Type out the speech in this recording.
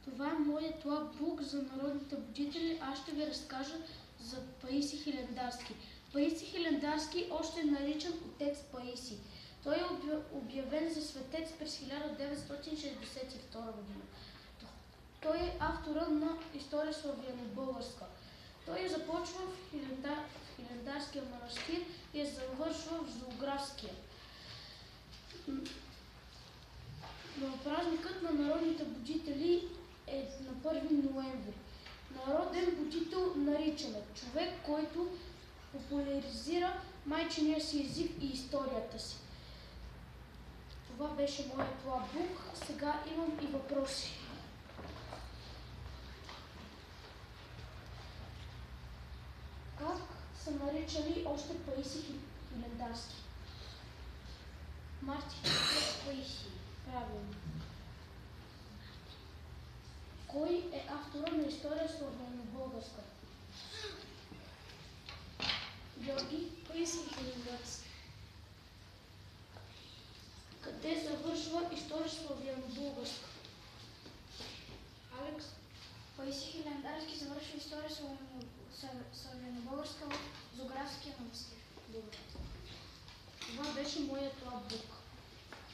Това е моят лапбук за народните будители. Аз ще ви разкажа за Паисий Хилендарски. Паисий Хилендарски, още наричан отец Паисий. Той е обявен за светец през 1962 година. Той е автора на история славяно-българска. Той започва в Хилендарския манастир и завършва в Зоографския. Но празникът на народните будители е на 1 ноември. Народен будител наричаме човек, който популяризира майчиния си език и историята си. Това беше моят лапбук. Сега имам и въпроси. Как са наричали още Паисий Хилендарски? Мартин Паисий. Правилно. Кой е автора на история славяно-българска? Георги Паисий Хилендарски. Къде завършва история славяно-българска? Алекс. Паисий Хилендарски завършва история славяно-българска.